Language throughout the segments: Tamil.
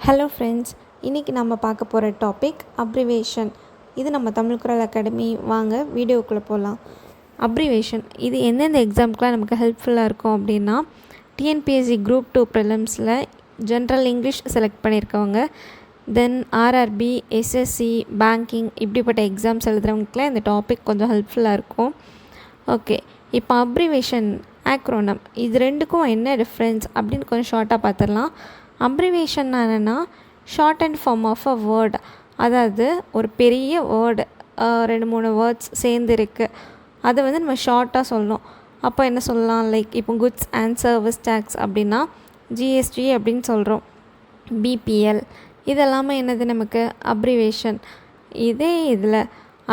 ஹலோ ஃப்ரெண்ட்ஸ், இன்றைக்கி நம்ம பார்க்க போகிற டாபிக் அப்ரிவேஷன். இது நம்ம தமிழ் குரல் அகாடமி. வாங்க வீடியோக்குள்ளே போகலாம். அப்ரிவேஷன் இது எந்தெந்த எக்ஸாமுக்குலாம் நமக்கு ஹெல்ப்ஃபுல்லாக இருக்கும் அப்படின்னா, டிஎன்பிஎஸ்சி குரூப் 2 ப்ரிலிம்ஸில் ஜென்ரல் இங்கிலீஷ் செலக்ட் பண்ணியிருக்கவங்க, தென் ஆர்ஆர்பி, எஸ்எஸ்சி, பேங்கிங் இப்படிப்பட்ட எக்ஸாம்ஸ் எழுதுகிறவங்களுக்குலாம் இந்த டாபிக் கொஞ்சம் ஹெல்ப்ஃபுல்லாக இருக்கும். ஓகே, இப்போ அப்ரிவேஷன், ஆக்ரோனம் இது ரெண்டுக்கும் என்ன டிஃப்ரென்ஸ் அப்படின்னு கொஞ்சம் ஷார்ட்டாக பார்த்துடலாம். அப்ரிவேஷன் என்னென்னா short and form of a word. அதாவது ஒரு பெரிய வேர்டு 2-3 வேர்ட்ஸ் சேர்ந்து இருக்குது, அதை வந்து நம்ம ஷார்ட்டாக சொல்லணும். அப்போ என்ன சொல்லலாம், லைக் இப்போ குட்ஸ் அண்ட் சர்வீஸ் டேக்ஸ் அப்படின்னா ஜிஎஸ்டி அப்படின்னு சொல்கிறோம். பிபிஎல் இதெல்லாமே என்னது நமக்கு அப்ரிவேஷன். இதே இதில்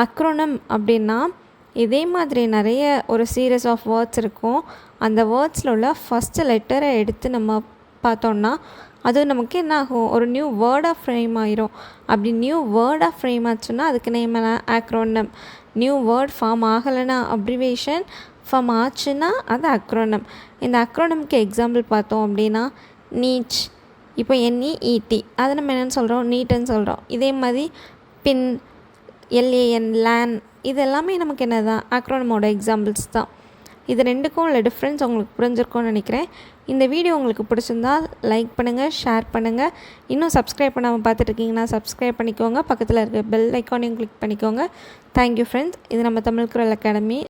அக்ரோனம் அப்படின்னா இதே மாதிரி நிறைய ஒரு சீரீஸ் ஆஃப் வேர்ட்ஸ் இருக்கும். அந்த வேர்ட்ஸில் உள்ள ஃபஸ்ட்டு லெட்டரை எடுத்து நம்ம பார்த்தோன்னா அது நமக்கு என்ன ஆகும், ஒரு நியூ வேர்டாக ஃப்ரேம் ஆயிரும். அப்படி நியூ வேர்டாக ஃப்ரேம் ஆச்சுன்னா அதுக்கு நேம் என்ன, ஆக்ரோனம். நியூ வேர்ட் ஃபார்ம் ஆகலைன்னா அப்ரிவேஷன், ஃபார்ம் ஆச்சுன்னா அது அக்ரோனம். இந்த அக்ரோனம்க்கு எக்ஸாம்பிள் பார்த்தோம் அப்படின்னா நீச், இப்போ NEET அதை நம்ம என்னென்னு சொல்கிறோம், நீட்டுன்னு சொல்கிறோம். இதே மாதிரி பின், LAN, லேன் இதெல்லாமே நமக்கு என்ன தான், அக்ரோனமோட எக்ஸாம்பிள்ஸ் தான். இது ரெண்டுக்கும் உள்ள டிஃப்ரென்ஸ் உங்களுக்கு புரிஞ்சிருக்கும்னு நினைக்கிறேன். இந்த வீடியோ உங்களுக்கு பிடிச்சிருந்தால் லைக் பண்ணுங்கள், ஷேர் பண்ணுங்கள். இன்னும் சப்ஸ்கிரைப் பண்ணாமல் பார்த்துட்ருக்கீங்கன்னா சப்ஸ்கிரைப் பண்ணிக்கோங்க. பக்கத்தில் இருக்க பெல் ஐக்கானையும் கிளிக் பண்ணிக்கோங்க. Thank you friends. இது நம்ம தமிழ் குரல் அகாடமி.